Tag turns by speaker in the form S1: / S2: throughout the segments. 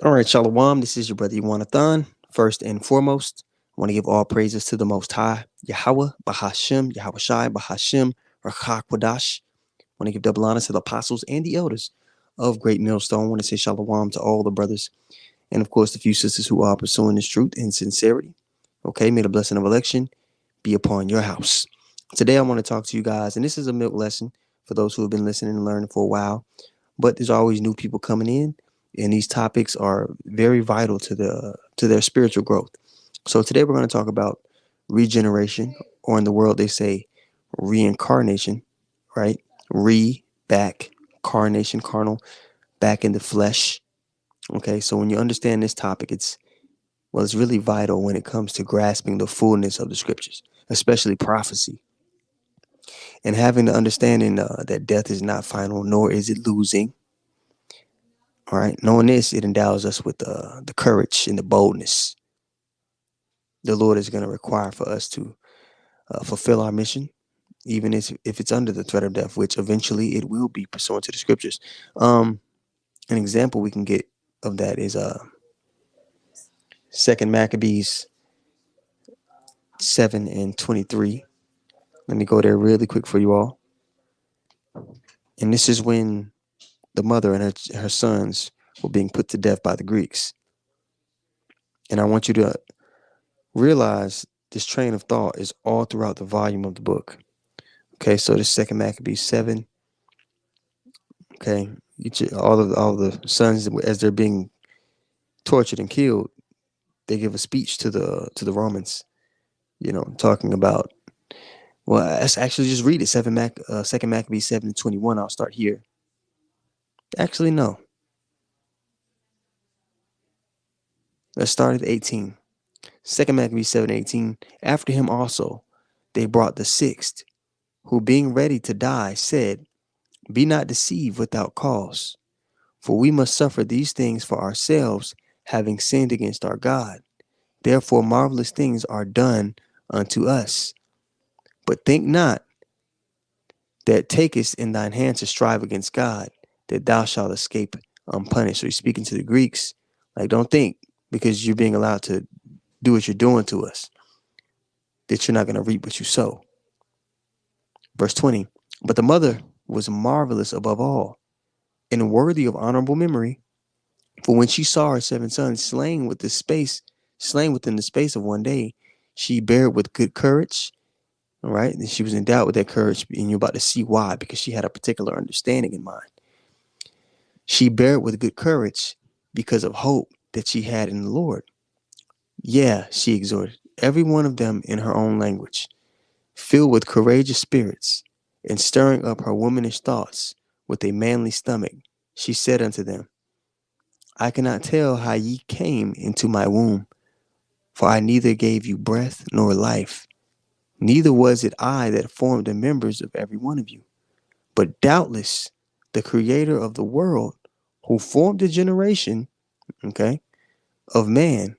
S1: All right, Shalom. This is your brother Iwanathan. First and foremost, I want to give all praises to the Most High, Yahweh, Bahashem, Yahweh Shai, Bahashem, Rachakwadash. I want to give double honor to the apostles and the elders of Great Millstone. I want to say Shalom to all the brothers and, of course, the few sisters who are pursuing this truth in sincerity. Okay, may the blessing of election be upon your house. Today, I want to talk to you guys, and this is a milk lesson for those who have been listening and learning for a while. But there's always new people coming in, and these topics are very vital to their spiritual growth. So today we're going to talk about regeneration, or in the world they say reincarnation, right? Back, carnation, carnal, back in the flesh. Okay, so when you understand this topic, it's really vital when it comes to grasping the fullness of the scriptures, especially prophecy, and having the understanding that death is not final, nor is it losing. All right. Knowing this, it endows us with the courage and the boldness the Lord is going to require for us to fulfill our mission, even if it's under the threat of death, which eventually it will be pursuant to the scriptures. An example we can get of that is Second Maccabees 7:23. Let me go there really quick for you all. And this is when the mother and her sons were being put to death by the Greeks. And I want you to realize this train of thought is all throughout the volume of the book. Okay, so the Second Maccabees 7. Okay, all the sons as they're being tortured and killed, they give a speech to the Romans. Talking about, well, let's actually just read it. Second Maccabees 7:21. I'll start here. Actually, no. Let's start at 18. Second Maccabees 7:18. After him also, they brought the sixth, who being ready to die said, "Be not deceived without cause. For we must suffer these things for ourselves, having sinned against our God. Therefore marvelous things are done unto us. But think not that takest in thine hand to strive against God, that thou shalt escape unpunished." So he's speaking to the Greeks. Like, don't think because you're being allowed to do what you're doing to us, that you're not going to reap what you sow. Verse 20. But the mother was marvelous above all, and worthy of honorable memory. For when she saw her seven sons slain within the space of one day, she bare it with good courage. All right. And she was endowed with that courage, and you're about to see why, because she had a particular understanding in mind. She bare it with good courage because of hope that she had in the Lord. Yeah, she exhorted every one of them in her own language, filled with courageous spirits, and stirring up her womanish thoughts with a manly stomach. She said unto them, I cannot tell how ye came into my womb, for I neither gave you breath nor life, neither was it I that formed the members of every one of you, but doubtless the creator of the world, who formed the generation, okay, of man,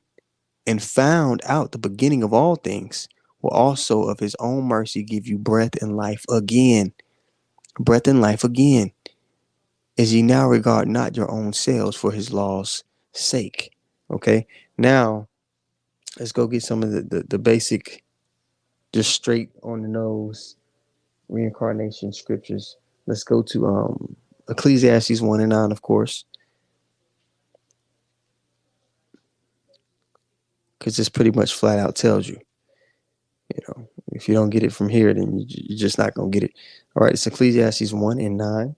S1: and found out the beginning of all things, will also of his own mercy give you breath and life again. Breath and life again, as ye now regard not your own selves for his law's sake. Okay, now let's go get some of the basic, just straight on the nose reincarnation scriptures. Let's go to Ecclesiastes 1:9, of course, because this pretty much flat out tells you, if you don't get it from here, then you're just not going to get it. All right, it's Ecclesiastes 1:9.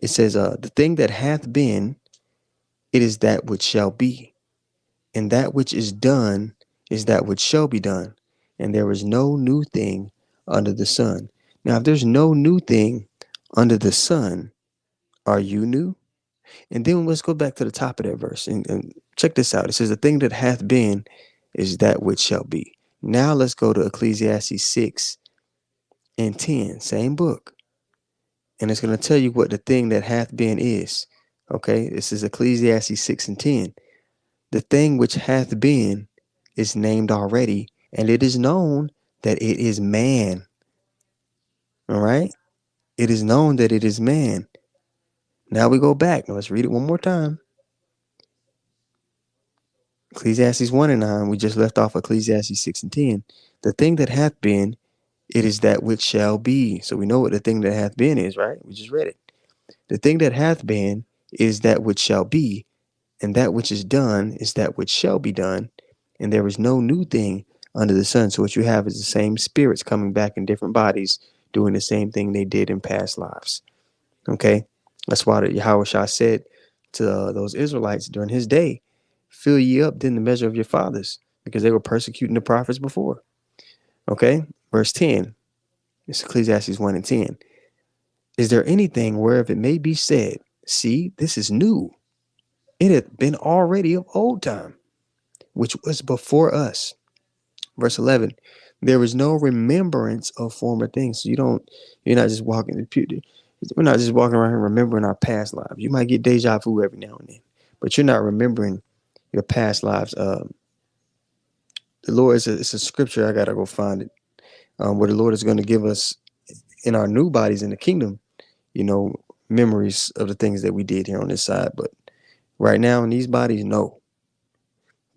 S1: It says, the thing that hath been, it is that which shall be, and that which is done is that which shall be done, and there is no new thing under the sun. Now, if there's no new thing under the sun, are you new? And then let's go back to the top of that verse and check this out. It says, the thing that hath been is that which shall be. Now let's go to Ecclesiastes 6:10, same book. And it's going to tell you what the thing that hath been is. Okay, this is Ecclesiastes 6:10. The thing which hath been is named already, and it is known that it is man. All right, it is known that it is man. Now we go back. Now let's read it one more time. Ecclesiastes 1 and 9, we just left off Ecclesiastes 6 and 10. The thing that hath been, it is that which shall be. So we know what the thing that hath been is, right? We just read it. The thing that hath been is that which shall be, and that which is done is that which shall be done. And there is no new thing under the sun. So what you have is the same spirits coming back in different bodies, doing the same thing they did in past lives. Okay? That's why Yahweh Shah said to those Israelites during his day, fill ye up then the measure of your fathers, because they were persecuting the prophets before. Okay? Verse 10, it's Ecclesiastes 1 and 10. Is there anything whereof it may be said, see, this is new? It hath been already of old time, which was before us. Verse 11, there is no remembrance of former things. So you're not just walking the pew. We're not just walking around here remembering our past lives. You might get deja vu every now and then, but you're not remembering your past lives. The Lord it's a scripture. I gotta go find it. Where the Lord is going to give us in our new bodies in the kingdom, memories of the things that we did here on this side. But right now in these bodies, no.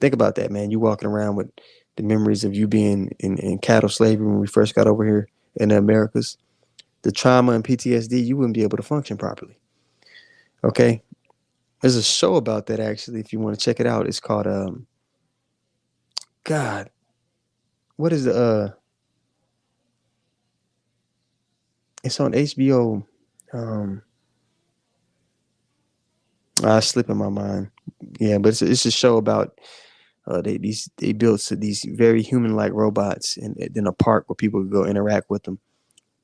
S1: Think about that, man. You walking around with the memories of you being in cattle slavery when we first got over here in the Americas. The trauma and PTSD, you wouldn't be able to function properly. Okay? There's a show about that, actually, if you want to check it out. It's called, God, what is it's on HBO. I slip in my mind. Yeah, but it's a show about they built these very human-like robots in a park where people could go interact with them.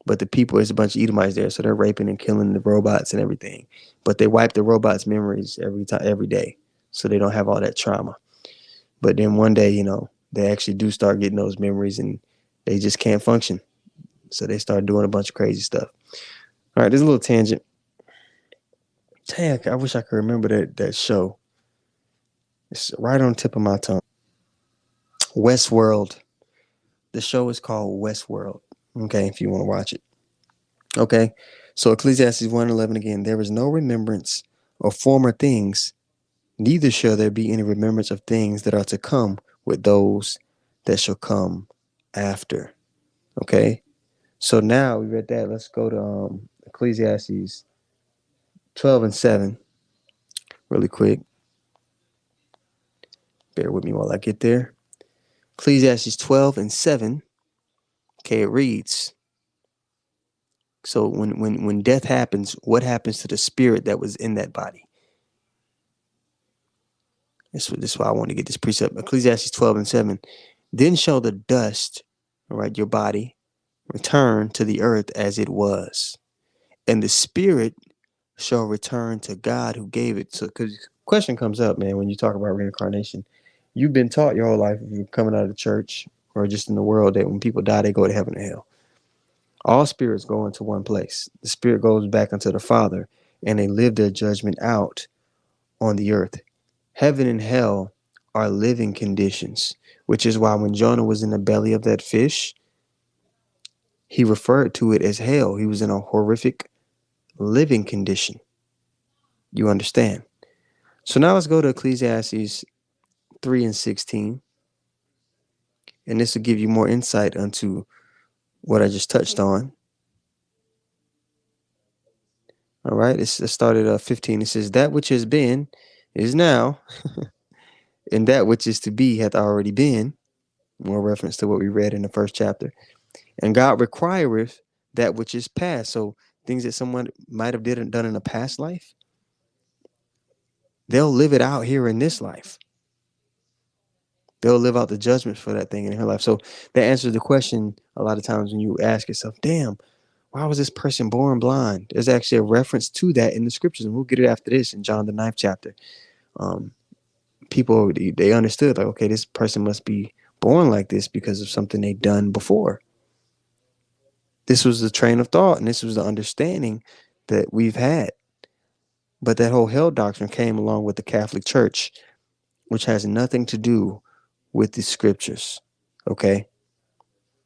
S1: But the people, there's a bunch of Edomites there, so they're raping and killing the robots and everything. But they wipe the robots' memories every day, so they don't have all that trauma. But then one day, they actually do start getting those memories, and they just can't function. So they start doing a bunch of crazy stuff. All right, there's a little tangent. Dang, I wish I could remember that show. It's right on the tip of my tongue. Westworld. The show is called Westworld. Okay, if you want to watch it. Okay, so Ecclesiastes 1:11 again. There is no remembrance of former things, neither shall there be any remembrance of things that are to come with those that shall come after. Okay, so now we read that. Let's go to Ecclesiastes 12 and 7 really quick. Bear with me while I get there. Ecclesiastes 12 and 7. Okay, it reads. So when death happens, what happens to the spirit that was in that body? This is why I want to get this precept. Ecclesiastes 12 and 7. Then shall the dust, all right, your body, return to the earth as it was, and the spirit shall return to God who gave it. So, because question comes up, man, when you talk about reincarnation, you've been taught your whole life, if you're coming out of the church or just in the world, that when people die, they go to heaven or hell. All spirits go into one place. The spirit goes back unto the Father, and they live their judgment out on the earth. Heaven and hell are living conditions, which is why when Jonah was in the belly of that fish, he referred to it as hell. He was in a horrific living condition. You understand? So now let's go to Ecclesiastes 3 and 16. And this will give you more insight into what I just touched on. All right, let's start at 15. It says, that which has been is now, and that which is to be hath already been. More reference to what we read in the first chapter. And God requireth that which is past. So things that someone might have done in a past life, they'll live it out here in this life. They'll live out the judgment for that thing in her life. So that answers the question a lot of times when you ask yourself, damn, why was this person born blind? There's actually a reference to that in the scriptures, and we'll get it after this in John the 9th chapter. People, they understood, like, okay, this person must be born like this because of something they've done before. This was the train of thought, and this was the understanding that we've had. But that whole hell doctrine came along with the Catholic Church, which has nothing to do with the scriptures. Okay?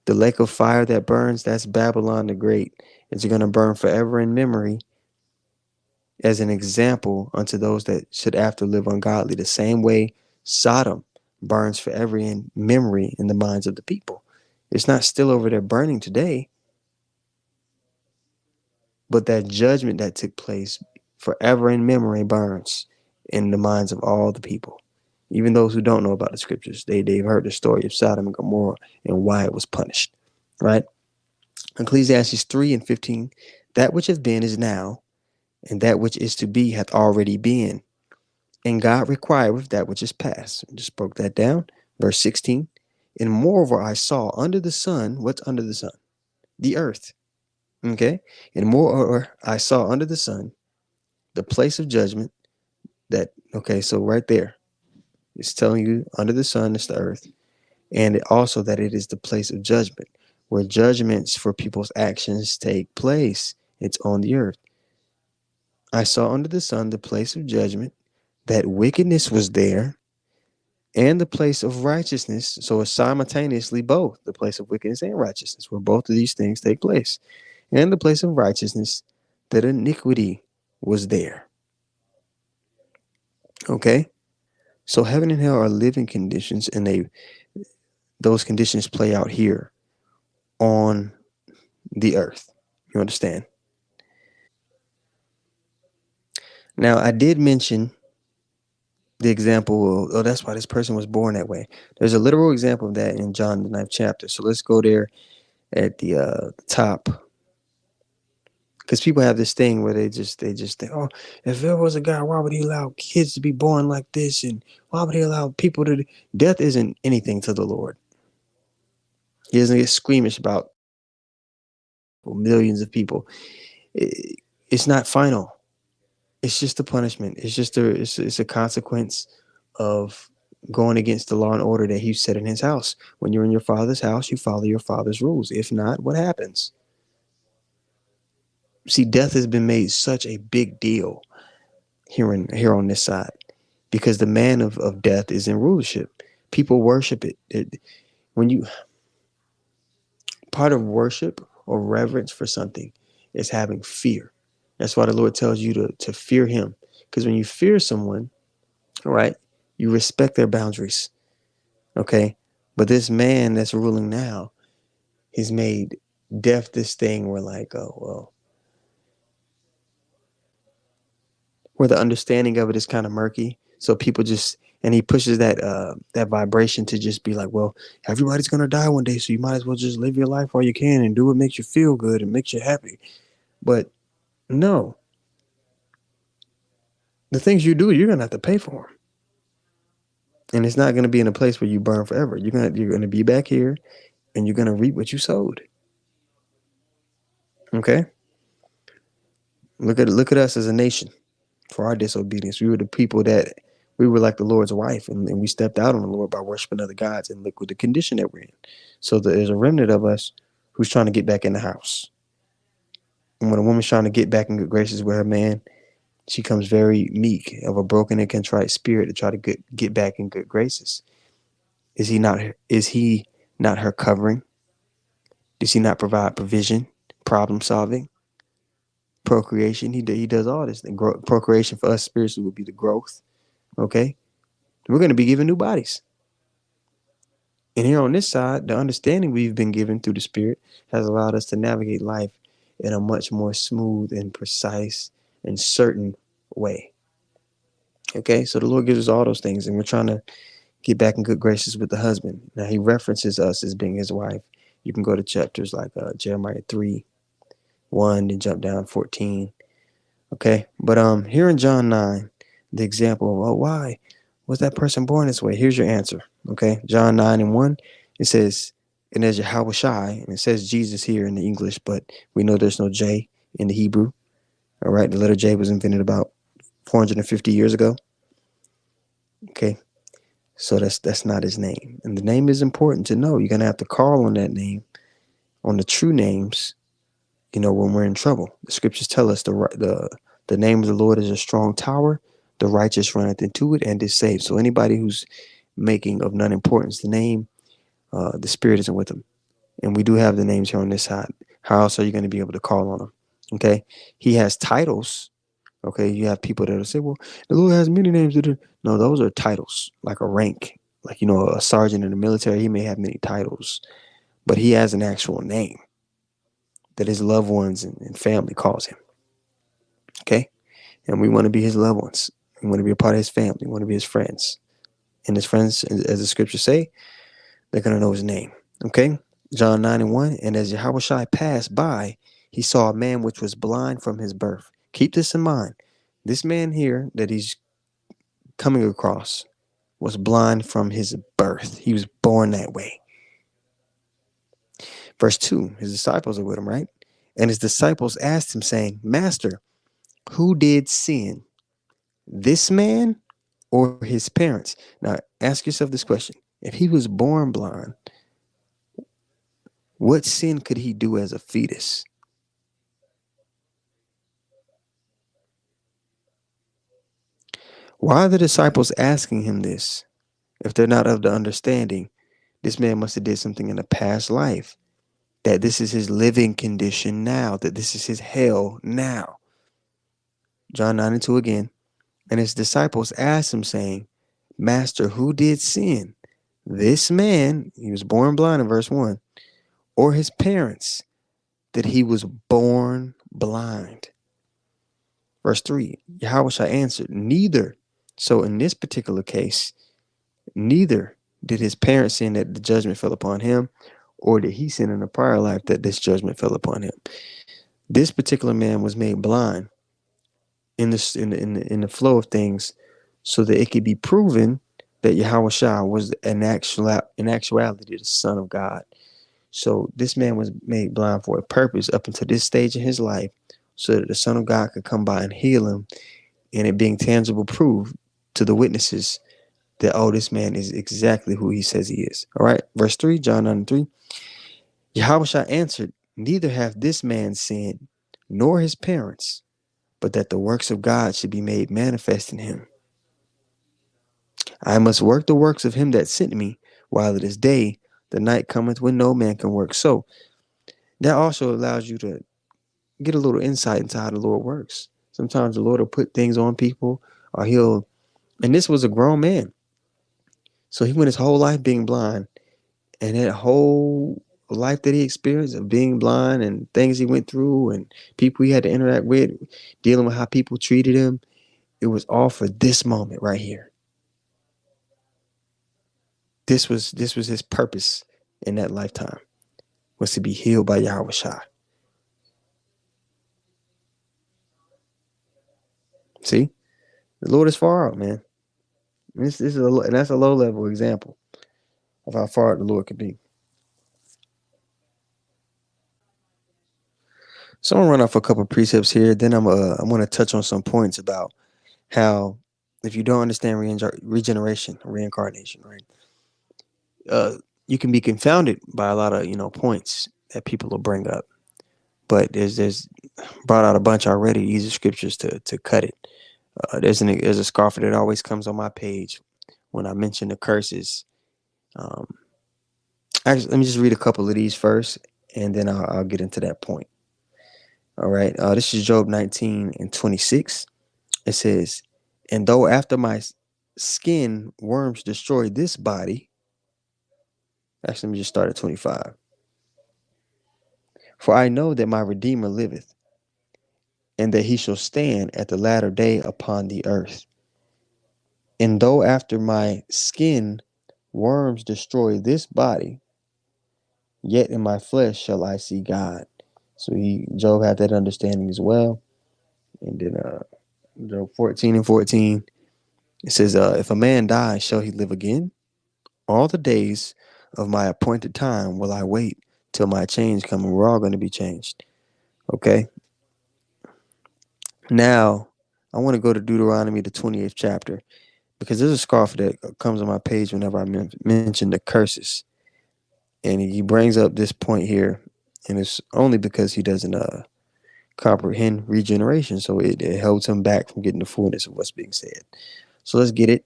S1: The lake of fire that burns, that's Babylon the Great. It's going to burn forever in memory as an example unto those that should after live ungodly. The same way Sodom burns forever in memory in the minds of the people. It's not still over there burning today, but that judgment that took place forever in memory burns in the minds of all the people. Even those who don't know about the scriptures, they've heard the story of Sodom and Gomorrah and why it was punished, right? Ecclesiastes 3:15, that which hath been is now, and that which is to be hath already been. And God requireth that which is past. I just broke that down. Verse 16, and moreover I saw under the sun, what's under the sun? The earth. Okay. And moreover I saw under the sun the place of judgment that, okay, so right there, it's telling you under the sun is the earth. And also that it is the place of judgment, where judgments for people's actions take place. It's on the earth. I saw under the sun the place of judgment, that wickedness was there, and the place of righteousness. So it's simultaneously both the place of wickedness and righteousness, where both of these things take place. And the place of righteousness, that iniquity was there. Okay? So heaven and hell are living conditions, and those conditions play out here on the earth. You understand? Now, I did mention the example of, oh, that's why this person was born that way. There's a literal example of that in John, the 9th chapter. So let's go there at the top. Because people have this thing where they just think, oh, if there was a God, why would he allow kids to be born like this? And why would he allow people to... Death isn't anything to the Lord. He doesn't get squeamish about millions of people. It's not final. It's just a punishment. It's just it's a consequence of going against the law and order that he set in his house. When you're in your father's house, you follow your father's rules. If not, what happens? See, death has been made such a big deal here on this side, because the man of death is in rulership. People worship it. When you... Part of worship or reverence for something is having fear. That's why the Lord tells you to fear him. Because when you fear someone, all right, you respect their boundaries. Okay. But this man that's ruling now has made death this thing where, like, oh, well, where the understanding of it is kind of murky. So people just... And he pushes that vibration to just be like, well, everybody's gonna die one day, so you might as well just live your life while you can and do what makes you feel good and makes you happy. But no, the things you do, you're gonna have to pay for them, and it's not gonna be in a place where you burn forever. You're gonna be back here, and you're gonna reap what you sowed. Okay. Look at us as a nation for our disobedience. We were the people that... we were like the Lord's wife, and we stepped out on the Lord by worshiping other gods, and look with the condition that we're in. So there's a remnant of us who's trying to get back in the house. And when a woman's trying to get back in good graces with her man, she comes very meek, of a broken and contrite spirit, to try to get back in good graces. Is he not her covering? Does he not provide provision, problem solving, procreation? He does all this. Procreation for us spiritually would be the growth. Okay. We're going to be given new bodies. And here on this side, the understanding we've been given through the Spirit has allowed us to navigate life in a much more smooth and precise and certain way. Okay, so the Lord gives us all those things, and we're trying to get back in good graces with the husband. Now, he references us as being his wife. You can go to chapters like Jeremiah 3:1, and jump down 14. Okay, but here in John 9, the example of, oh, why was that person born this way? Here's your answer. Okay, John 9:1, it says, and there's Yahweh Shai, and it says Jesus here in the English, but we know there's no J in the Hebrew. All right, the letter J was invented about 450 years ago. Okay, so that's not his name, and the name is important to know. You're gonna have to call on that name, on the true names, when we're in trouble. The scriptures tell us the name of the Lord is a strong tower. The righteous runneth into it and is saved. So anybody who's making of none importance the name, the Spirit isn't with them. And we do have the names here on this side. How else are you going to be able to call on them? Okay. He has titles. Okay. You have people that will say, well, the Lord has many names. No, those are titles, like a rank. Like, a sergeant in the military, he may have many titles, but he has an actual name that his loved ones and family calls him. Okay? And we want to be his loved ones. We want to be a part of his family. We want to be his friends. And his friends, as the scriptures say, they're going to know his name. Okay? John 9:1. And as Yahushua passed by, he saw a man which was blind from his birth. Keep this in mind. This man here that he's coming across was blind from his birth. He was born that way. Verse 2, his disciples are with him, right? And his disciples asked him, saying, Master, who did sin, this man or his parents? Now, ask yourself this question. If he was born blind, what sin could he do as a fetus? Why are the disciples asking him this? If they're not of the understanding, this man must have did something in a past life, that this is his living condition now, that this is his hell now. John 9:2 again. And his disciples asked him, saying, Master, who did sin? This man, he was born blind in verse 1, or his parents, that he was born blind? Verse 3, Yahushua answered, Neither. So in this particular case, neither did his parents sin that the judgment fell upon him, or did he sin in a prior life that this judgment fell upon him. This particular man was made blind in the flow of things, so that it could be proven that Yahushua was in actuality the Son of God. So this man was made blind for a purpose up until this stage in his life, so that the Son of God could come by and heal him, and it being tangible proof to the witnesses that, oh, this man is exactly who he says he is. All right, verse 3, John 9:3. Yahushua answered, Neither hath this man sinned, nor his parents, but that the works of God should be made manifest in him. I must work the works of him that sent me while it is day. The night cometh when no man can work. So that also allows you to get a little insight into how the Lord works. Sometimes the Lord will put things on people, or and this was a grown man. So he went his whole life being blind, and that whole life that he experienced of being blind and things he went through and people he had to interact with, dealing with how people treated him, it was all for this moment right here. This was his purpose in that lifetime, was to be healed by Yahushua. See, the Lord is far out, man. This is and that's a low level example of how far the Lord could be. So I'm gonna run off a couple of precepts here. Then I'm gonna touch on some points about how, if you don't understand regeneration, reincarnation, right? You can be confounded by a lot of points that people will bring up, but there's brought out a bunch already. Easy scriptures to cut it. There's a scoffer that always comes on my page when I mention the curses. Actually, let me just read a couple of these first, and then I'll get into that point. All right. This is Job 19:26. It says, And though after my skin worms destroy this body. Actually, let me just start at 25. For I know that my Redeemer liveth, and that he shall stand at the latter day upon the earth. And though after my skin worms destroy this body, yet in my flesh shall I see God. So Job had that understanding as well. And then Job 14:14, it says, if a man die, shall he live again? All the days of my appointed time will I wait till my change come, and we're all going to be changed. Okay. Now, I want to go to Deuteronomy, the 28th chapter, because there's a scoff that comes on my page whenever I mention the curses. And he brings up this point here, and it's only because he doesn't comprehend regeneration. So it holds him back from getting the fullness of what's being said. So let's get it.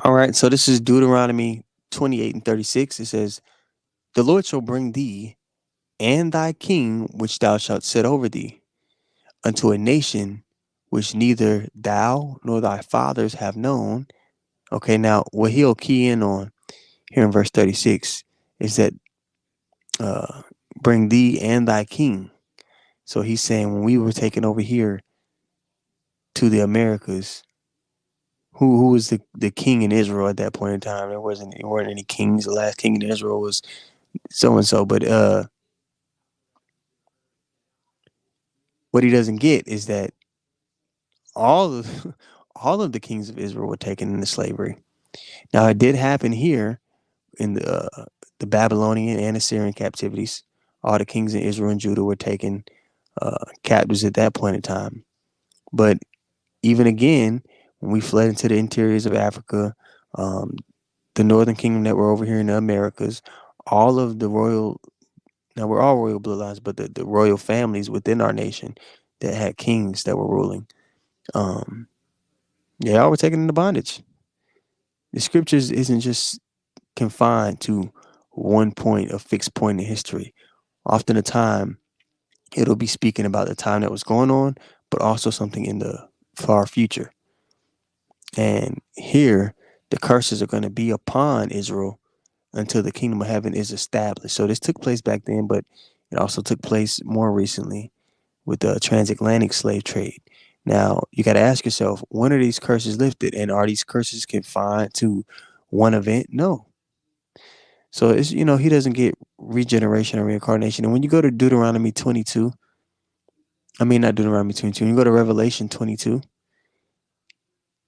S1: All right. So this is Deuteronomy 28:36. It says, The Lord shall bring thee and thy king, which thou shalt set over thee, unto a nation which neither thou nor thy fathers have known, Okay, now what he'll key in on here in verse 36 is that uh, bring thee and thy king. So he's saying when we were taken over here to the Americas, who was the king in Israel at that point in time? There weren't any kings. The last king in Israel was so and so. But what he doesn't get is that all of all of the kings of Israel were taken into slavery. Now it did happen here in the Babylonian and Assyrian captivities. All the kings in Israel and Judah were taken captives at that point in time. But even again, when we fled into the interiors of Africa, um, the northern kingdom that were over here in the Americas, all of the royal, now we're all royal bloodlines, but the royal families within our nation that had kings that were ruling, um, they all were taken into bondage. The scriptures isn't just confined to one point, a fixed point in history. Often the time, it'll be speaking about the time that was going on, but also something in the far future. And here, the curses are going to be upon Israel until the kingdom of heaven is established. So this took place back then, but it also took place more recently with the transatlantic slave trade. Now, you got to ask yourself, when are these curses lifted? And are these curses confined to one event? No. So it's, he doesn't get regeneration or reincarnation. And when you go to Deuteronomy 22, I mean, not Deuteronomy 22, when you go to Revelation 22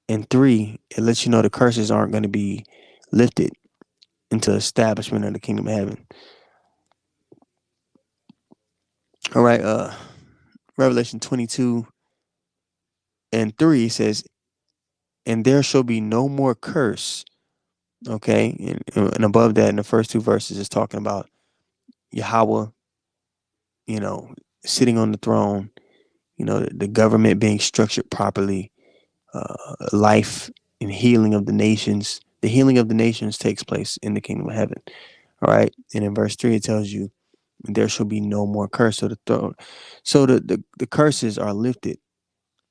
S1: and 3, it lets you know the curses aren't going to be lifted into establishment of the kingdom of heaven. All right, Revelation 22 and 3 says, and there shall be no more curse. Okay, and above that, in the first two verses, is talking about Yahweh, you know, sitting on the throne, the government being structured properly, life and healing of the nations. The healing of the nations takes place in the kingdom of heaven. All right, and in verse 3, it tells you there shall be no more curse. So the throne, so the curses are lifted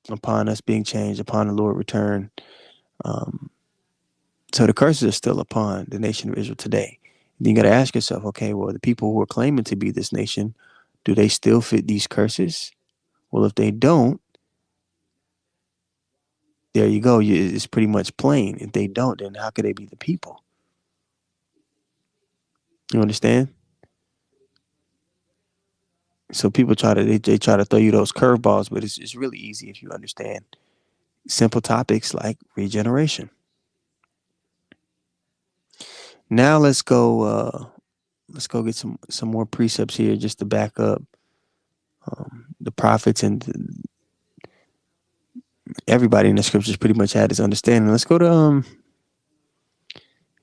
S1: upon us being changed, upon the Lord return. Um, so the curses are still upon the nation of Israel today. Then you got to ask yourself, okay, well, the people who are claiming to be this nation, do they still fit these curses? Well, if they don't, there you go. It's pretty much plain. If they don't, then how could they be the people? You understand? So people they try to throw you those curveballs, but it's really easy if you understand simple topics like regeneration. Now let's go get some more precepts here just to back up the prophets and everybody in the scriptures pretty much had this understanding. Let's go to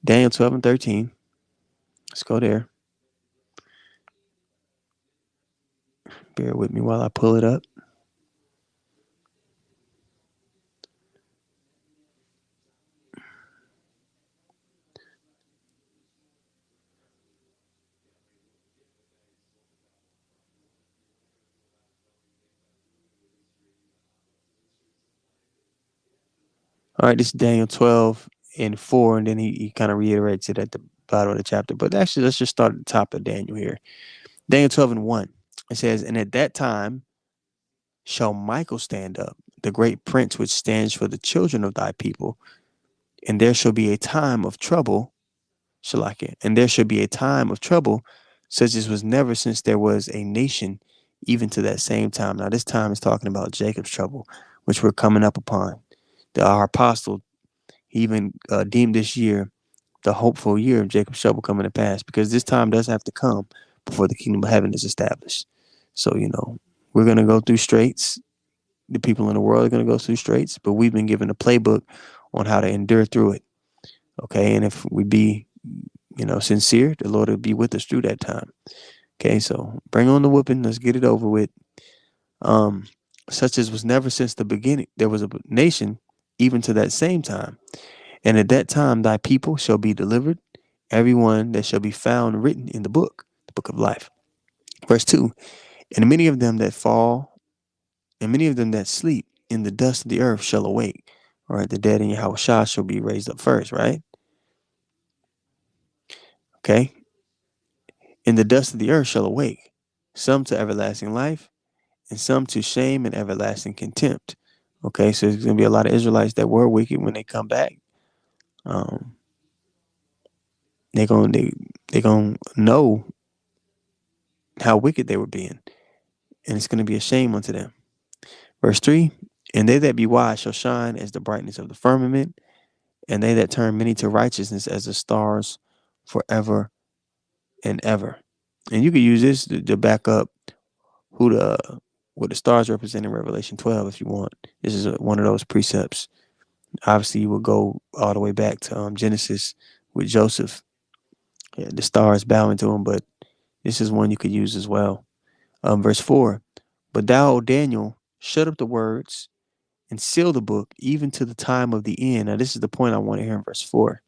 S1: Daniel 12 and 13. Let's go there. Bear with me while I pull it up. All right, this is Daniel 12 and 4, and then he kind of reiterates it at the bottom of the chapter. But actually, let's just start at the top of Daniel here. Daniel 12 and 1. It says, and at that time shall Michael stand up, the great prince which stands for the children of thy people, and there shall be a time of trouble, Shalakia, and there shall be a time of trouble, such as was never since there was a nation, even to that same time. Now, this time is talking about Jacob's trouble, which we're coming up upon. Our apostle even deemed this year the hopeful year of Jacob's trouble coming to pass, because this time does have to come before the kingdom of heaven is established. So, we're going to go through straits. The people in the world are going to go through straits, but we've been given a playbook on how to endure through it. Okay. And if we be, sincere, the Lord will be with us through that time. Okay. So bring on the whooping. Let's get it over with. Um, Such as was never since the beginning. There was a nation, even to that same time. And at that time, thy people shall be delivered, everyone that shall be found written in the book of life. Verse 2, and many of them that fall, and many of them that sleep in the dust of the earth shall awake. All right, the dead in Yahushua shall be raised up first, right? Okay. And the dust of the earth shall awake, some to everlasting life, and some to shame and everlasting contempt. Okay, so there's gonna be a lot of Israelites that were wicked when they come back. Um, they gonna know how wicked they were being, and it's gonna be a shame unto them. Verse 3, and they that be wise shall shine as the brightness of the firmament, and they that turn many to righteousness as the stars forever and ever. And you could use this to back up who the what the stars represent in Revelation 12 if you want. This is one of those precepts. Obviously, you would go all the way back to Genesis with Joseph, yeah, the stars bowing to him, but this is one you could use as well. Verse 4, but thou, O Daniel, shut up the words and seal the book even to the time of the end. Now, this is the point I want to hear in verse 4.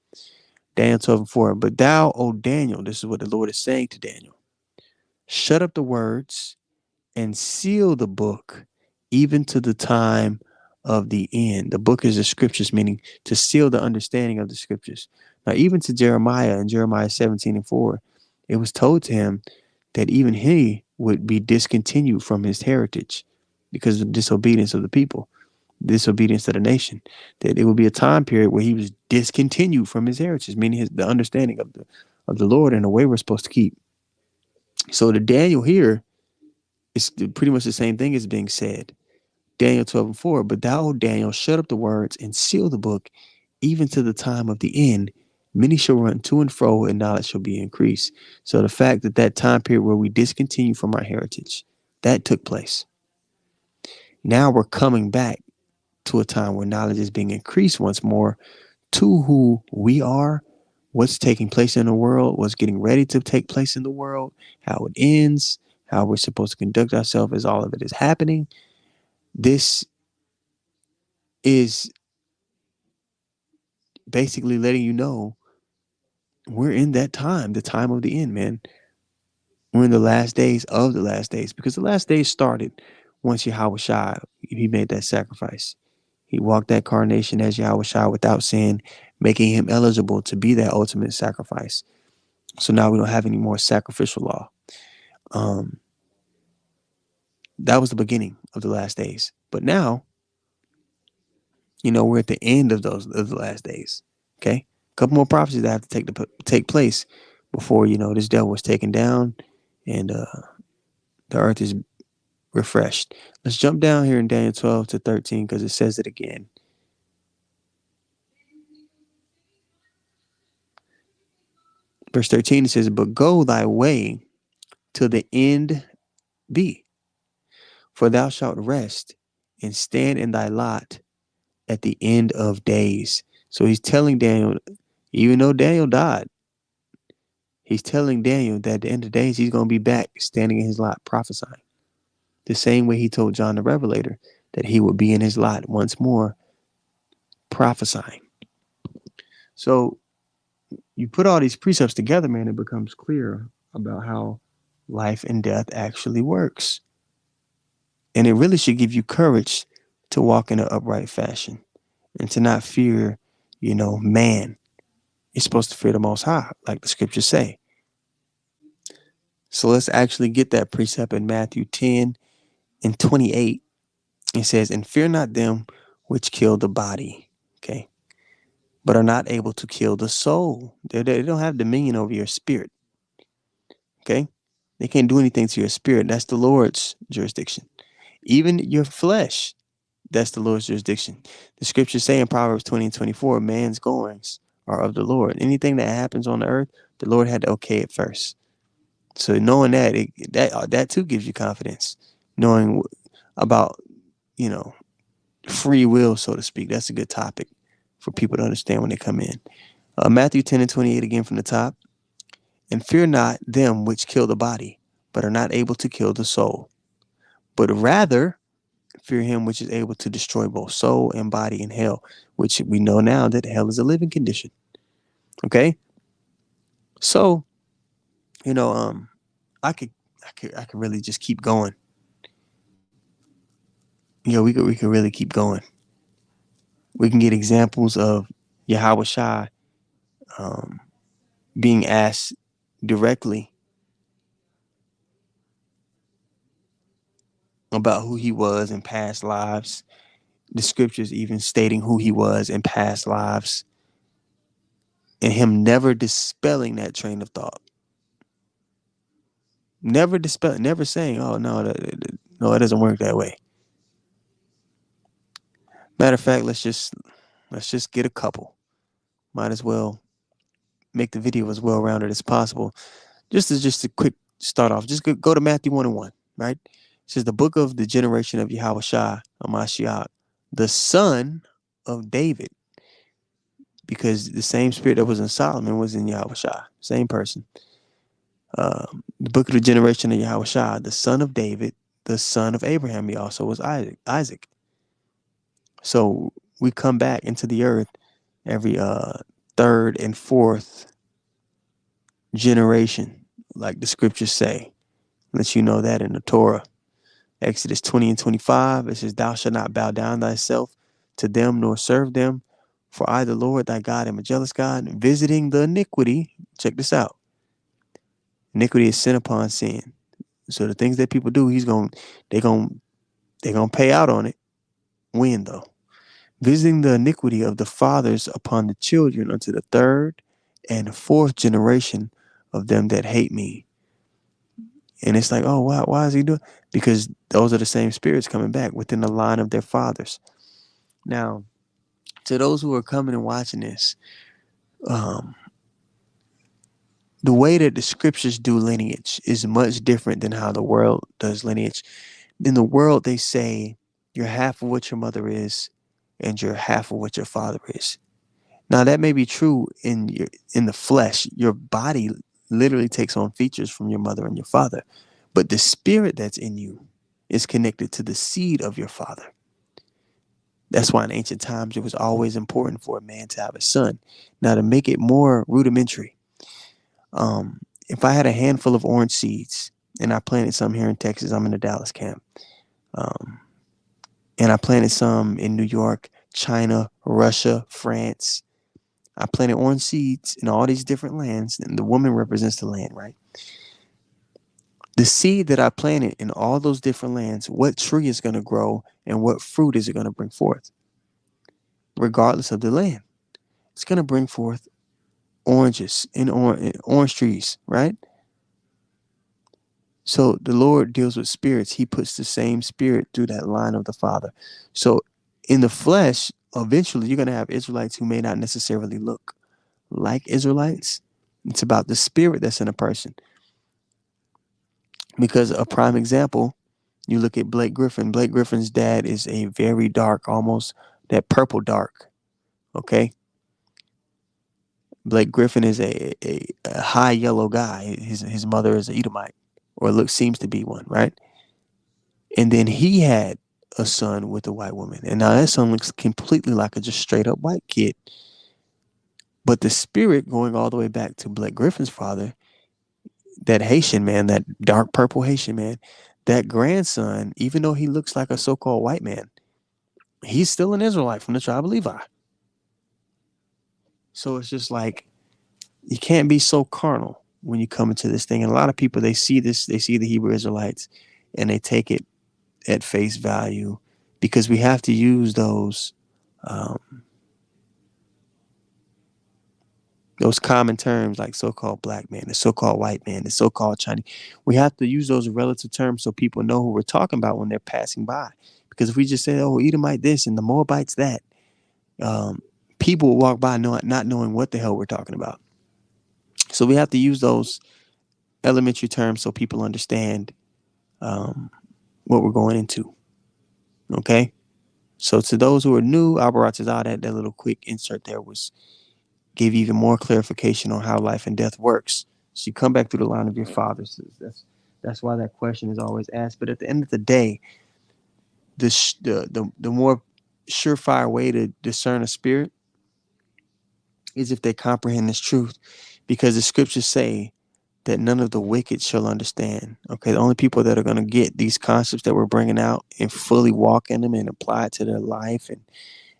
S1: Daniel 12:4. But thou, O Daniel, this is what the Lord is saying to Daniel, shut up the words and seal the book even to the time of the end. The book is the scriptures, meaning to seal the understanding of the scriptures. Now, even to Jeremiah in Jeremiah 17:4, it was told to him that even he would be discontinued from his heritage because of disobedience of the people, disobedience to the nation, that it would be a time period where he was discontinued from his heritage, meaning the understanding of the Lord and the way we're supposed to keep. So the Daniel here is pretty much the same thing as being said. Daniel 12:4, but thou, Daniel, shut up the words and seal the book, even to the time of the end. Many shall run to and fro, and knowledge shall be increased. So the fact that that time period where we discontinue from our heritage, that took place. Now we're coming back to a time where knowledge is being increased once more to who we are, what's taking place in the world, what's getting ready to take place in the world, how it ends, how we're supposed to conduct ourselves as all of it is happening. This is basically letting you know we're in that time, the time of the end, man. We're in the last days of the last days because the last days started once Yahweh Shai, he made that sacrifice. He walked that carnation as Yahweh Shai without sin, making him eligible to be that ultimate sacrifice. So now we don't have any more sacrificial law. That was the beginning of the last days. But now, we're at the end of the last days. Okay, a couple more prophecies that have to take place before this devil was taken down and the earth is refreshed. Let's jump down here in Daniel 12-13 because it says it again. Verse 13, it says, but go thy way till the end be, for thou shalt rest and stand in thy lot at the end of days. So he's telling Daniel, even though Daniel died, he's telling Daniel that at the end of days, he's going to be back standing in his lot prophesying. The same way he told John the Revelator that he would be in his lot once more prophesying. So you put all these precepts together, man, it becomes clear about how life and death actually works. And it really should give you courage to walk in an upright fashion and to not fear, man. You're supposed to fear the Most High, like the scriptures say. So let's actually get that precept in Matthew 10:28. It says, and fear not them which kill the body, okay, but are not able to kill the soul. They don't have dominion over your spirit, okay? They can't do anything to your spirit. That's the Lord's jurisdiction. Even your flesh, that's the Lord's jurisdiction. The scriptures say in Proverbs 20:24, man's goings are of the Lord. Anything that happens on the earth, the Lord had to okay it first. So knowing that, that too gives you confidence. Knowing about, free will, so to speak. That's a good topic for people to understand when they come in. Matthew 10:28 again from the top. And fear not them which kill the body, but are not able to kill the soul, but rather fear him which is able to destroy both soul and body in hell, which we know now that hell is a living condition. Okay, so I could really just keep going. We could really keep going. We can get examples of Yahweh Shai um, being asked directly about who he was in past lives. The scriptures even stating who he was in past lives, and him never dispelling that train of thought. Never saying, "Oh no, no, it doesn't work that way." Matter of fact, let's just get a couple. Might as well make the video as well rounded as possible. Just a quick start off. Just go to Matthew 1:1, right? It says the book of the generation of Yahweh Shai, Amashiach, the son of David, because the same spirit that was in Solomon was in Yahweh Shai, same person. The book of the generation of Yahweh Shai, the son of David, the son of Abraham. He also was Isaac. So we come back into the earth every third and fourth generation, like the scriptures say. Let you know that in the Torah. Exodus 20 and 25, it says, thou shalt not bow down thyself to them nor serve them, for I, the Lord thy God, am a jealous God, visiting the iniquity. Check this out. Iniquity is sin upon sin. So the things that people do, they're gonna pay out on it. When though? Visiting the iniquity of the fathers upon the children unto the third and fourth generation of them that hate me. And it's like, oh, why is he doing? Because those are the same spirits coming back within the line of their fathers. Now, to those who are coming and watching this, um, the way that the scriptures do lineage is much different than how the world does lineage. In the world, they say you're half of what your mother is, and you're half of what your father is. Now, that may be true in the flesh. Your body literally takes on features from your mother and your father, but the spirit that's in you is connected to the seed of your father. That's why in ancient times it was always important for a man to have a son. Now, to make it more rudimentary, if I had a handful of orange seeds and I planted some here in Texas, I'm in the Dallas camp, and I planted some in New York, China, Russia, France. I planted orange seeds in all these different lands, and the woman represents the land, right? The seed that I planted in all those different lands, what tree is going to grow and what fruit is it going to bring forth? Regardless of the land, it's going to bring forth oranges and orange trees, right? So the Lord deals with spirits. He puts the same spirit through that line of the Father. So in the flesh, eventually you're going to have Israelites who may not necessarily look like Israelites. It's about the spirit that's in a person. Because a prime example, you look at Blake Griffin. Blake Griffin's dad is a very dark, almost that purple dark. Okay. Blake Griffin is a high yellow guy. His mother is an Edomite, or seems to be one, right? And then he had a son with a white woman. And now that son looks completely like a just straight up white kid. But the spirit going all the way back to Blake Griffin's father, that Haitian man, that dark purple Haitian man, that grandson, even though he looks like a so-called white man, he's still an Israelite from the tribe of Levi. So it's just like, you can't be so carnal when you come into this thing. And a lot of people, they see the Hebrew Israelites and they take it at face value, because we have to use those common terms like so-called black man, the so-called white man, the so-called Chinese. We have to use those relative terms so people know who we're talking about when they're passing by. Because if we just say, oh, Edomite this and the Moabites that, people will walk by not knowing what the hell we're talking about. So we have to use those elementary terms so people understand what we're going into. Okay? So to those who are new, Albaratazah, that little quick insert there was give you even more clarification on how life and death works. So you come back through the line of your fathers. That's why that question is always asked. But at the end of the day, the more surefire way to discern a spirit is if they comprehend this truth, because the scriptures say that none of the wicked shall understand. Okay, the only people that are going to get these concepts that we're bringing out and fully walk in them and apply it to their life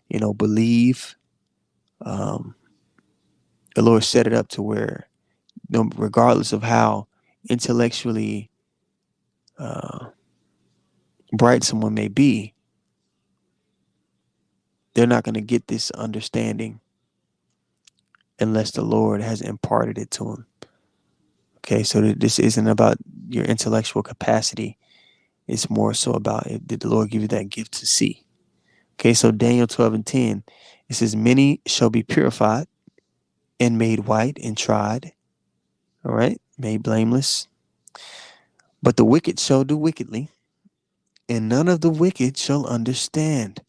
S1: believe. Um, the Lord set it up to where, regardless of how intellectually uh, bright someone may be, they're not going to get this understanding unless the Lord has imparted it to them. Okay, so this isn't about your intellectual capacity. It's more so about, did the Lord give you that gift to see? Okay, so Daniel 12 and 10, it says, many shall be purified and made white and tried, all right, made blameless. But the wicked shall do wickedly, and none of the wicked shall understand,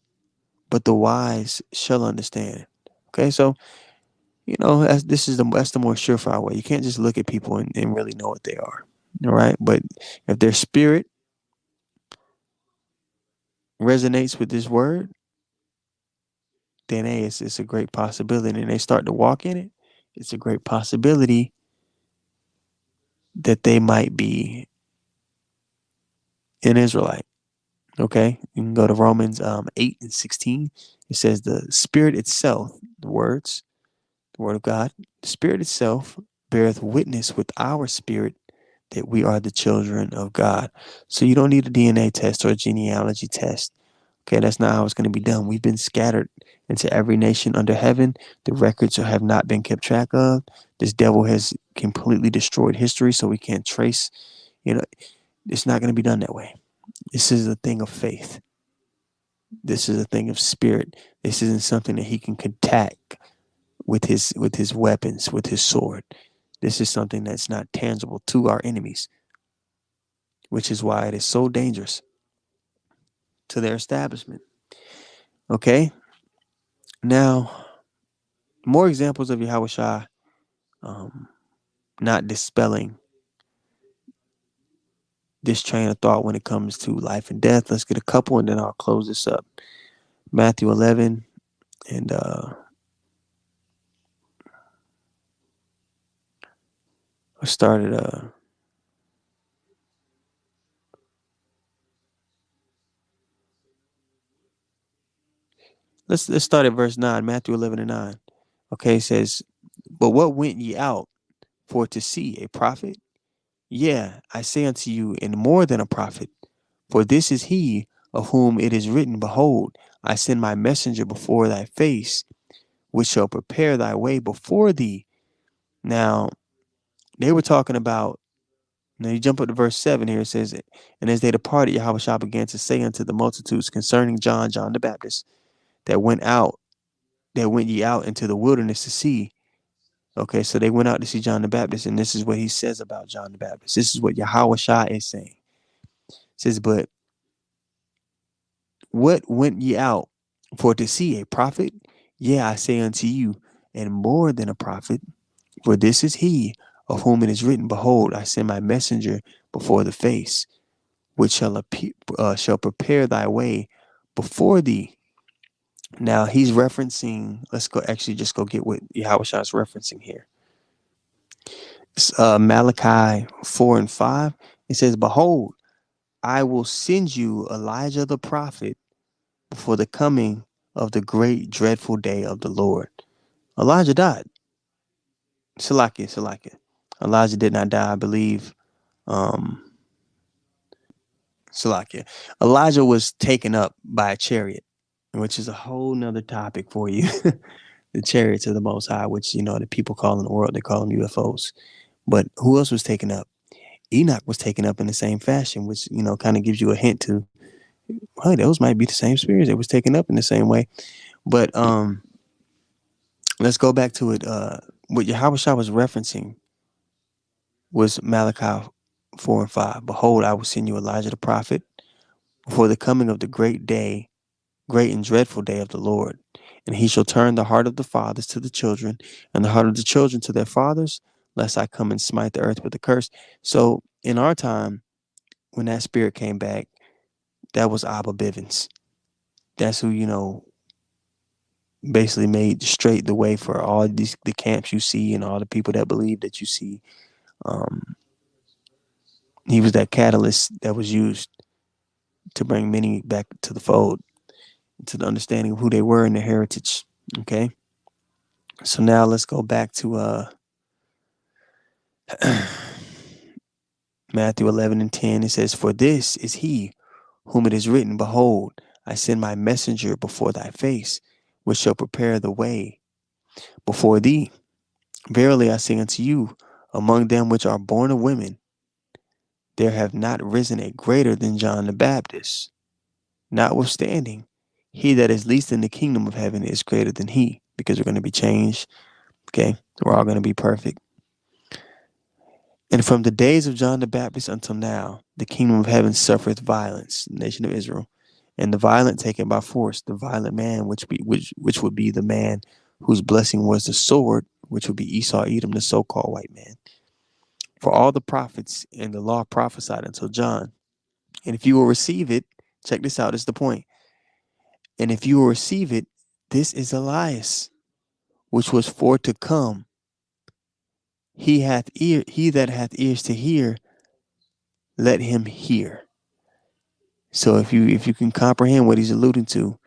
S1: but the wise shall understand. Okay, so that's the more surefire way. You can't just look at people and really know what they are. All right, but if their spirit resonates with this word, then hey, it's a great possibility, and they start to walk in it. It's a great possibility that they might be an Israelite. Okay, you can go to Romans 8 and 16. It says the Spirit itself, the word of God, the Spirit itself beareth witness with our spirit that we are the children of God. So you don't need a DNA test or a genealogy test. Okay, that's not how it's going to be done. We've been scattered into every nation under heaven. The records have not been kept track of. This devil has completely destroyed history, so we can't trace. You know, it's not going to be done that way. This is a thing of faith. This is a thing of spirit. This isn't something that he can attack with his weapons, with his sword. This is something that's not tangible to our enemies, which is why it is so dangerous to their establishment. Okay? Now, more examples of Yahushua um, not dispelling this train of thought when it comes to life and death. Let's get a couple and then I'll close this up. Matthew 11 and I started let's start at verse 9, Matthew 11 and 9. Okay, it says, but what went ye out for to see? A prophet? Yeah, I say unto you, and more than a prophet. For this is he of whom it is written, behold, I send my messenger before thy face, which shall prepare thy way before thee. Now, they were talking about, now you jump up to verse 7 here, it says, and as they departed, Yahweh began to say unto the multitudes concerning John the Baptist, that went ye out into the wilderness to see. Okay, so they went out to see John the Baptist, and this is what he says about John the Baptist. This is what Yahweh is saying. It says, but what went ye out for to see? A prophet? Yeah, I say unto you, and more than a prophet. For this is he of whom it is written, behold, I send my messenger before the face, which shall prepare thy way before thee. Now he's referencing, let's go actually just go get what Yahweh is referencing here. It's, Malachi 4 and 5. It says, behold, I will send you Elijah the prophet before the coming of the great dreadful day of the Lord. Elijah died. Salakia. Elijah did not die, I believe. Salakia. Elijah was taken up by a chariot, which is a whole nother topic for you. The chariots of the Most High, which, the people call in the world, they call them UFOs. But who else was taken up? Enoch was taken up in the same fashion, which, kind of gives you a hint to, hey, those might be the same spirits that was taken up in the same way. But let's go back to it. What Yahweh was referencing was Malachi 4 and 5. Behold, I will send you Elijah the prophet before the coming of the great and dreadful day of the Lord. And he shall turn the heart of the fathers to the children, and the heart of the children to their fathers, lest I come and smite the earth with a curse. So in our time, when that spirit came back, that was Abba Bivens. That's who, basically made straight the way for all the camps you see and all the people that believe that you see. He was that catalyst that was used to bring many back to the fold. to the understanding of who they were and their heritage. Okay. So now let's go back to Matthew 11 and 10. It says, "For this is he whom it is written, Behold, I send my messenger before thy face, which shall prepare the way before thee. Verily I say unto you, among them which are born of women, there have not risen a greater than John the Baptist. Notwithstanding, he that is least in the kingdom of heaven is greater than he," because we're going to be changed. Okay. We're all going to be perfect. "And from the days of John the Baptist until now, the kingdom of heaven suffereth violence," the nation of Israel, "and the violent take it by force. The violent man, which would be the man whose blessing was the sword, which would be Esau, Edom, the so-called white man. For all the prophets and the law prophesied until John. And if you will receive it," check this out, this is the point. "And if you will receive it, this is Elias, which was for to come. He that hath ears to hear, let him hear." So if you can comprehend what he's alluding to,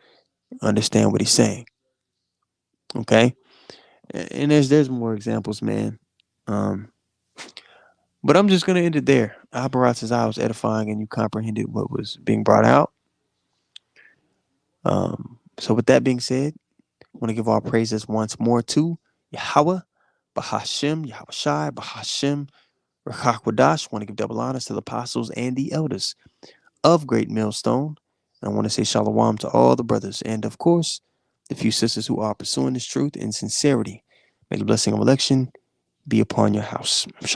S1: understand what he's saying. Okay. And there's more examples, man. But I'm just gonna end it there. I hope I was edifying and you comprehended what was being brought out. So with that being said, I want to give all praises once more to Yahweh, Bahashem, Yahweh Shai, Bahashem, Rachakwadosh. I want to give double honors to the apostles and the elders of Great Millstone. And I want to say shalom to all the brothers and, of course, the few sisters who are pursuing this truth in sincerity. May the blessing of election be upon your house. Shalom.